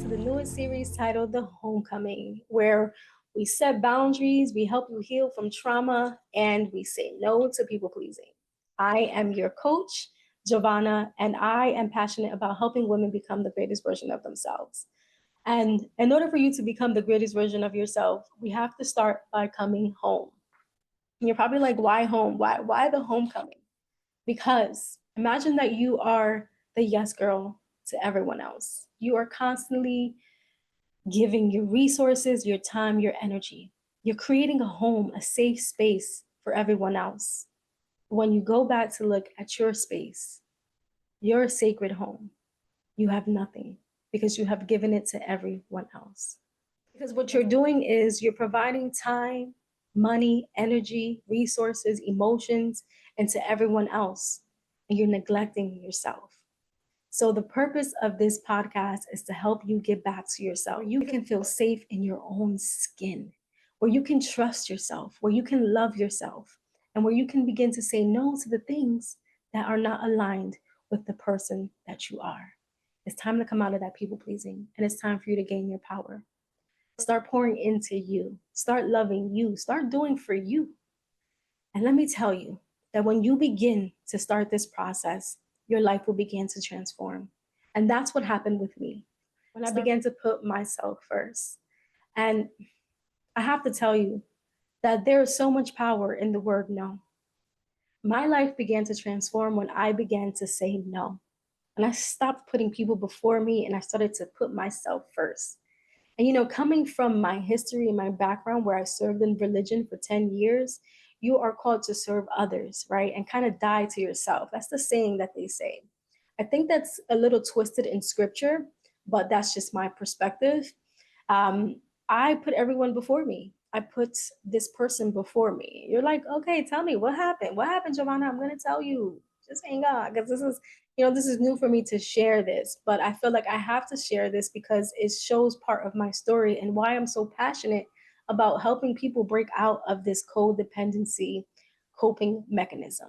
to the newest series titled The Homecoming, where we set boundaries, we help you heal from trauma, and we say no to people pleasing. I am your coach, Giovanna, and I am passionate about helping women become the greatest version of themselves. And in order for you to become the greatest version of yourself, we have to start by coming home. And you're probably like, why home? Why the homecoming? Because imagine that you are the yes girl to everyone else. You are constantly giving your resources, your time, your energy. You're creating a home, a safe space for everyone else. When you go back to look at your space, your sacred home, you have nothing because you have given it to everyone else. Because what you're doing is you're providing time, money, energy, resources, emotions, and to everyone else, and you're neglecting yourself. So the purpose of this podcast is to help you get back to yourself. You can feel safe in your own skin, where you can trust yourself, where you can love yourself, and where you can begin to say no to the things that are not aligned with the person that you are. It's time to come out of that people pleasing, and it's time for you to gain your power. Start pouring into you. Start loving you. Start doing for you. And let me tell you that when you begin to start this process, your life will begin to transform. And that's what happened with me when I began to put myself first. And I have to tell you that there is so much power in the word no. My life began to transform when I began to say no. And I stopped putting people before me and I started to put myself first. And, coming from my history and my background where I served in religion for 10 years, you are called to serve others, right? And kind of die to yourself. That's the saying that they say. I think that's a little twisted in scripture, but that's just my perspective. I put everyone before me. I put this person before me. You're like, okay, tell me what happened. What happened, Giovanna? I'm going to tell you. Just hang on, because this is new for me to share this, but I feel like I have to share this because it shows part of my story and why I'm so passionate about helping people break out of this codependency coping mechanism.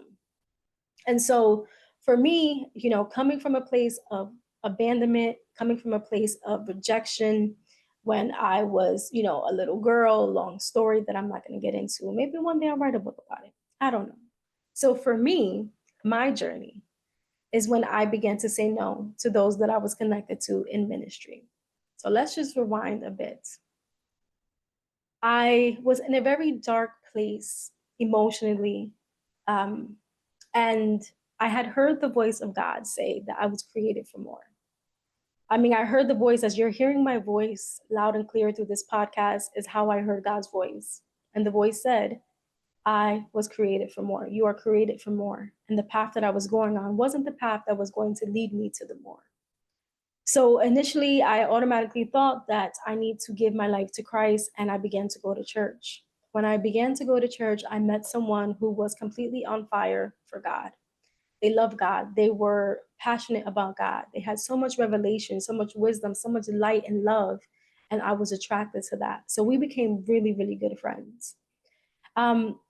And so for me, coming from a place of abandonment, coming from a place of rejection, when I was, a little girl, long story that I'm not going to get into. Maybe one day I'll write a book about it. I don't know. So for me, my journey is when I began to say no to those that I was connected to in ministry. So let's just rewind a bit. I was in a very dark place emotionally, and I had heard the voice of God say that I was created for more. I mean, I heard the voice as you're hearing my voice loud and clear through this podcast is how I heard God's voice. And the voice said, I was created for more. You are created for more. And the path that I was going on wasn't the path that was going to lead me to the more. So initially, I automatically thought that I need to give my life to Christ, and I began to go to church. When I began to go to church, I met someone who was completely on fire for God. They loved God. They were passionate about God. They had so much revelation, so much wisdom, so much light and love. And I was attracted to that. So we became really, really good friends.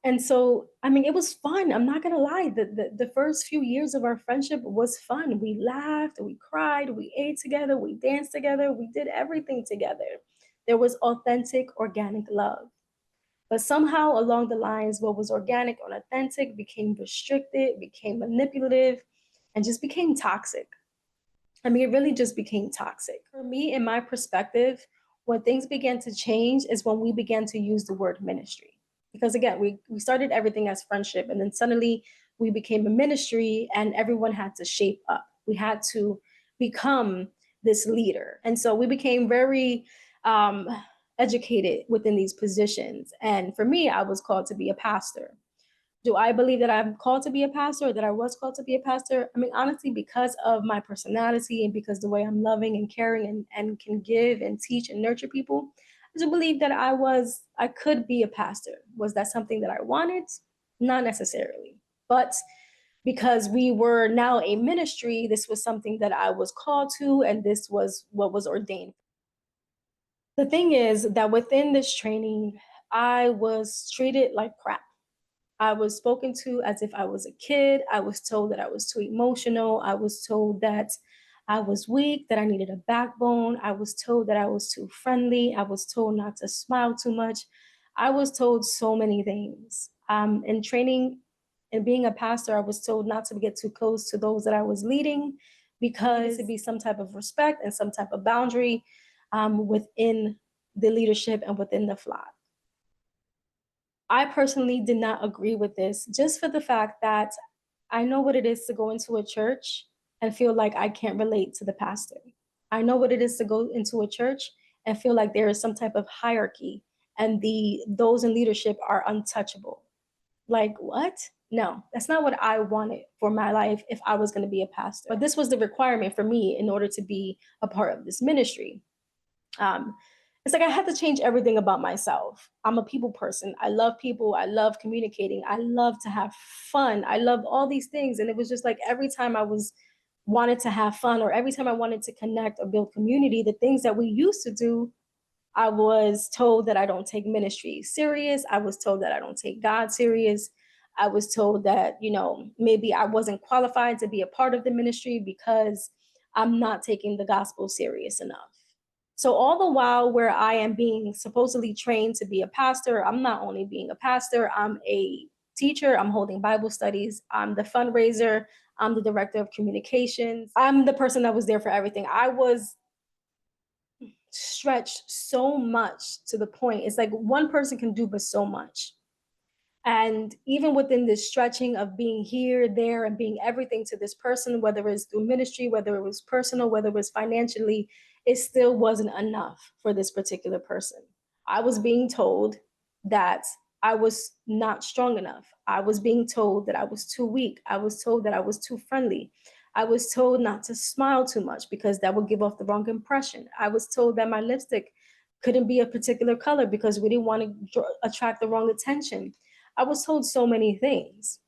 And so, I mean, it was fun. I'm not going to lie. The first few years of our friendship was fun. We laughed, we cried, we ate together, we danced together, we did everything together. There was authentic, organic love. But somehow along the lines, what was organic and authentic became restricted, became manipulative, and just became toxic. I mean, it really just became toxic. For me, in my perspective, when things began to change is when we began to use the word ministry. Because again, we started everything as friendship, and then suddenly we became a ministry and everyone had to shape up. We had to become this leader. And so we became very educated within these positions. And for me, I was called to be a pastor. Do I believe that I'm called to be a pastor or that I was called to be a pastor? I mean, honestly, because of my personality and because the way I'm loving and caring and can give and teach and nurture people, I do believe that I could be a pastor. Was that something that I wanted? Not necessarily. But because we were now a ministry, this was something that I was called to, and this was what was ordained. The thing is that within this training, I was treated like crap. I was spoken to as if I was a kid. I was told that I was too emotional. I was told that I was weak, that I needed a backbone. I was told that I was too friendly. I was told not to smile too much. I was told so many things. In training and being a pastor, I was told not to get too close to those that I was leading because there needed to be some type of respect and some type of boundary within the leadership and within the flock. I personally did not agree with this just for the fact that I know what it is to go into a church and feel like I can't relate to the pastor. I know what it is to go into a church and feel like there is some type of hierarchy and those in leadership are untouchable. Like, what? No, that's not what I wanted for my life if I was going to be a pastor. But this was the requirement for me in order to be a part of this ministry. It's like I had to change everything about myself. I'm a people person. I love people. I love communicating. I love to have fun. I love all these things. And it was just like every time I wanted to have fun or every time I wanted to connect or build community, the things that we used to do, I was told that I don't take ministry serious. I was told that I don't take God serious. I was told that, maybe I wasn't qualified to be a part of the ministry because I'm not taking the gospel serious enough. So all the while where I am being supposedly trained to be a pastor, I'm not only being a pastor, I'm a teacher, I'm holding Bible studies, I'm the fundraiser, I'm the director of communications. I'm the person that was there for everything. I was stretched so much to the point, it's like one person can do but so much. And even within this stretching of being here, there, and being everything to this person, whether it's through ministry, whether it was personal, whether it was financially, it still wasn't enough for this particular person. I was being told that I was not strong enough. I was being told that I was too weak. I was told that I was too friendly. I was told not to smile too much because that would give off the wrong impression. I was told that my lipstick couldn't be a particular color because we didn't want to attract the wrong attention. I was told so many things,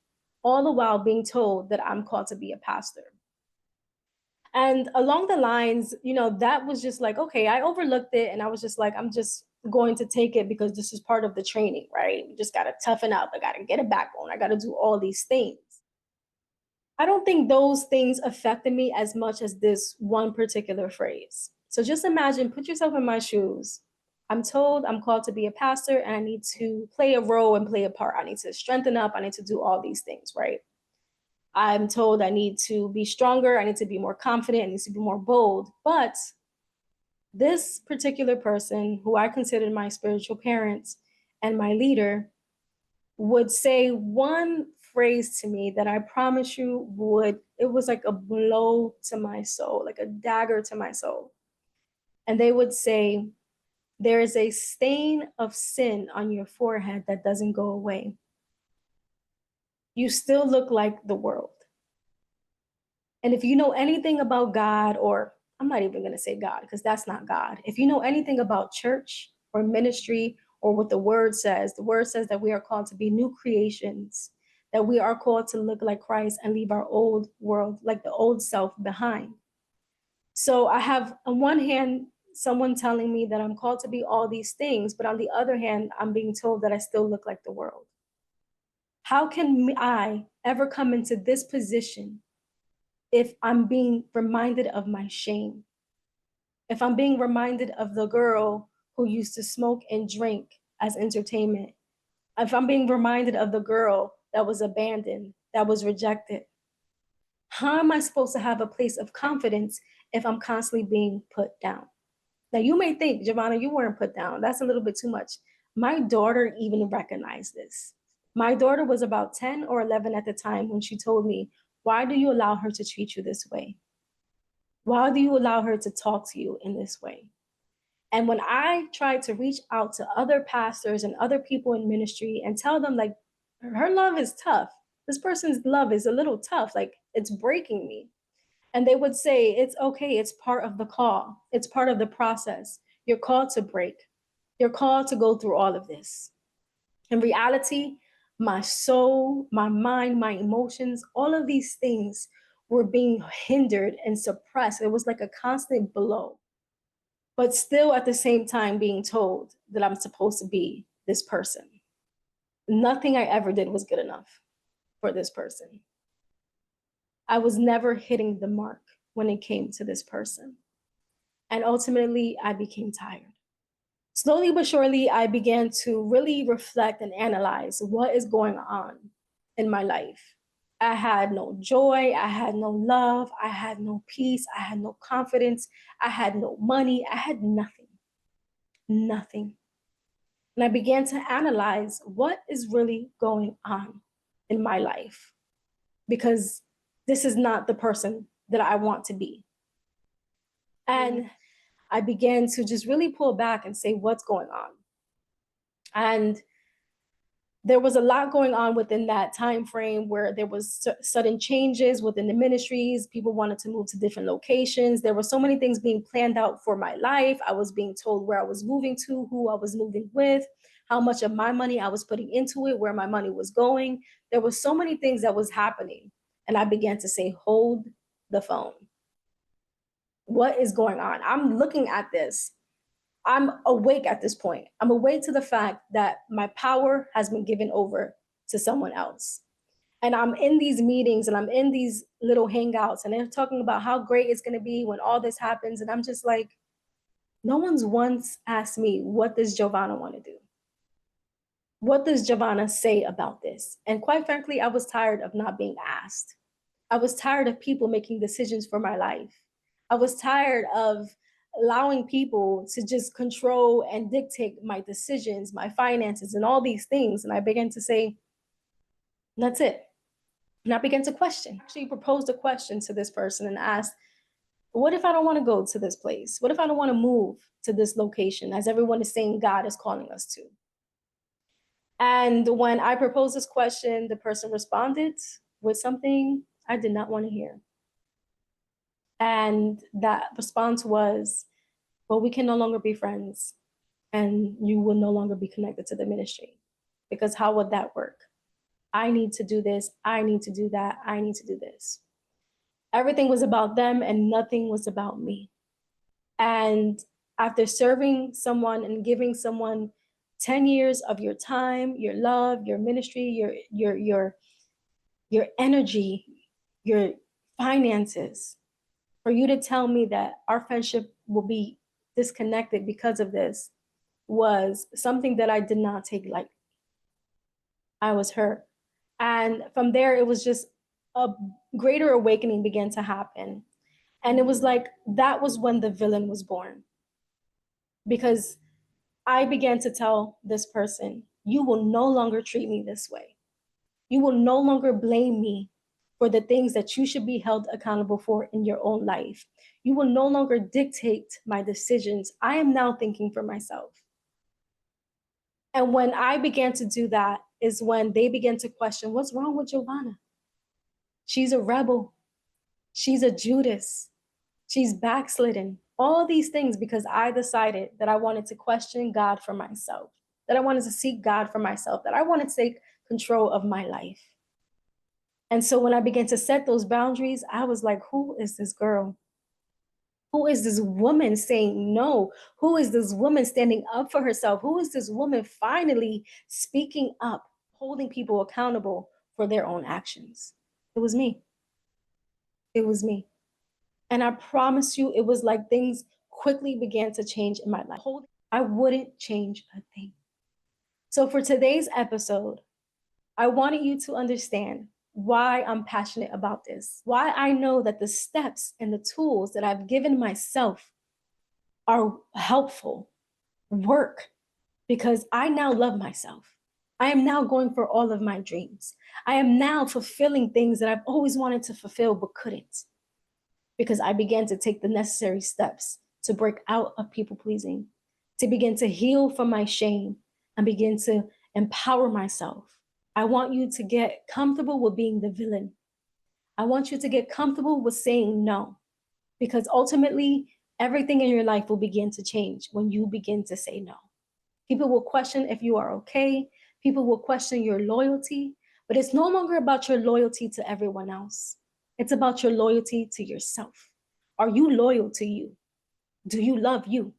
all the while being told that I'm called to be a pastor. And along the lines, that was just like, okay, I overlooked it. And I was just like, I'm just going to take it because this is part of the training, right? You just got to toughen up. I got to get a backbone. I got to do all these things. I don't think those things affected me as much as this one particular phrase. So just imagine, put yourself in my shoes. I'm told I'm called to be a pastor and I need to play a role and play a part. I need to strengthen up. I need to do all these things, right? I'm told I need to be stronger. I need to be more confident. I need to be more bold. But this particular person who I considered my spiritual parents and my leader would say one phrase to me that I promise you it was like a blow to my soul, like a dagger to my soul. And they would say, there is a stain of sin on your forehead that doesn't go away. You still look like the world. And if you know anything about God, or I'm not even going to say God because that's not God. If you know anything about church or ministry or what the word says that we are called to be new creations, that we are called to look like Christ and leave our old world, like the old self behind. So I have on one hand, someone telling me that I'm called to be all these things, but on the other hand, I'm being told that I still look like the world. How can I ever come into this position if I'm being reminded of my shame? If I'm being reminded of the girl who used to smoke and drink as entertainment? If I'm being reminded of the girl that was abandoned, that was rejected? How am I supposed to have a place of confidence if I'm constantly being put down? Now, you may think, Giovanna, you weren't put down. That's a little bit too much. My daughter even recognized this. My daughter was about 10 or 11 at the time when she told me, why do you allow her to treat you this way? Why do you allow her to talk to you in this way? And when I tried to reach out to other pastors and other people in ministry and tell them, like, her love is tough. This person's love is a little tough. Like, it's breaking me. And they would say, it's okay. It's part of the call. It's part of the process. You're called to break. You're called to go through all of this. In reality, my soul, my mind, my emotions, all of these things were being hindered and suppressed. It was like a constant blow, but still at the same time being told that I'm supposed to be this person. Nothing I ever did was good enough for this person. I was never hitting the mark. when it came to this person. And ultimately, I became tired. Slowly but surely, I began to really reflect and analyze what is going on in my life. I had no joy, I had no love, I had no peace, I had no confidence, I had no money, I had nothing. Nothing. And I began to analyze what is really going on in my life, because this is not the person that I want to be. And I began to just really pull back and say, what's going on? And there was a lot going on within that time frame where there was sudden changes within the ministries. People wanted to move to different locations. There were so many things being planned out for my life. I was being told where I was moving to, who I was moving with, how much of my money I was putting into it, where my money was going. There were so many things that was happening. And I began to say, hold the phone. What is going on? I'm looking at this. I'm awake at this point. I'm awake to the fact that my power has been given over to someone else. And I'm in these meetings and I'm in these little hangouts and they're talking about how great it's going to be when all this happens. And I'm just like, no one's once asked me, what does Giovanna want to do? What does Giovanna say about this? And quite frankly, I was tired of not being asked. I was tired of people making decisions for my life. I was tired of allowing people to just control and dictate my decisions, my finances, and all these things. And I began to say, that's it. And I began to question. I actually proposed a question to this person and asked, what if I don't want to go to this place? What if I don't want to move to this location, as everyone is saying God is calling us to? And when I proposed this question, the person responded with something I did not want to hear. And that response was, well, we can no longer be friends and you will no longer be connected to the ministry. Because how would that work? I need to do this. I need to do that. I need to do this. Everything was about them and nothing was about me. And after serving someone and giving someone 10 years of your time, your love, your ministry, your energy, your finances, for you to tell me that our friendship will be disconnected because of this was something that I did not take lightly. I was hurt. And from there, it was just a greater awakening began to happen. And it was like, that was when the villain was born. Because I began to tell this person, you will no longer treat me this way. You will no longer blame me for the things that you should be held accountable for in your own life. You will no longer dictate my decisions. I am now thinking for myself. And when I began to do that is when they began to question, what's wrong with Giovanna? She's a rebel. She's a Judas. She's backslidden. All these things because I decided that I wanted to question God for myself, that I wanted to seek God for myself, that I wanted to take control of my life. And so when I began to set those boundaries, I was like, who is this girl? Who is this woman saying no? Who is this woman standing up for herself? Who is this woman finally speaking up, holding people accountable for their own actions? It was me. It was me. And I promise you, it was like things quickly began to change in my life. I wouldn't change a thing. So for today's episode, I wanted you to understand why I'm passionate about this, why I know that the steps and the tools that I've given myself are helpful, work, because I now love myself. I am now going for all of my dreams. I am now fulfilling things that I've always wanted to fulfill but couldn't, because I began to take the necessary steps to break out of people pleasing, to begin to heal from my shame and begin to empower myself. I want you to get comfortable with being the villain. I want you to get comfortable with saying no, because ultimately everything in your life will begin to change when you begin to say no. People will question if you are okay. People will question your loyalty, but it's no longer about your loyalty to everyone else. It's about your loyalty to yourself. Are you loyal to you? Do you love you?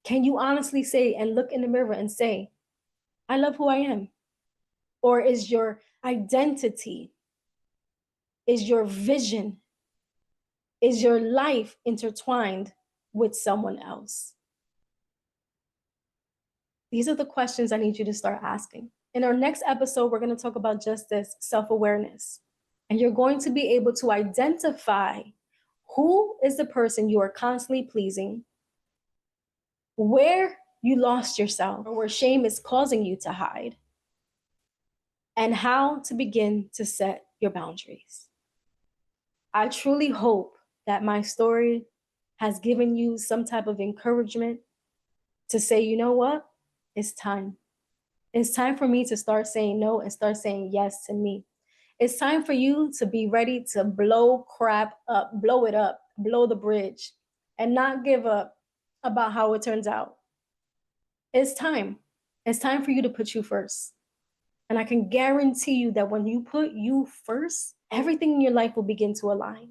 Can you honestly say and look in the mirror and say, I love who I am? Or is your identity, is your vision Is your life intertwined with someone else? These are the questions I need you to start asking. In our next episode, we're going to talk about just this, self-awareness. And you're going to be able to identify who is the person you are constantly pleasing, where you lost yourself, or where shame is causing you to hide, and how to begin to set your boundaries. I truly hope that my story has given you some type of encouragement to say, you know what? It's time. It's time for me to start saying no and start saying yes to me. It's time for you to be ready to blow crap up, blow it up, blow the bridge, and not give up about how it turns out. It's time. It's time for you to put you first. And I can guarantee you that when you put you first, everything in your life will begin to align.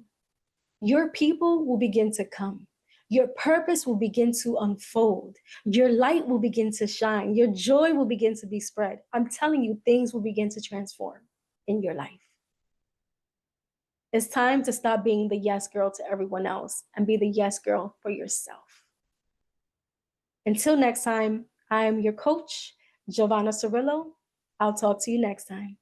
Your people will begin to come. Your purpose will begin to unfold. Your light will begin to shine. Your joy will begin to be spread. I'm telling you, things will begin to transform in your life. It's time to stop being the yes girl to everyone else and be the yes girl for yourself. Until next time, I am your coach, Giovanna Cirillo. I'll talk to you next time.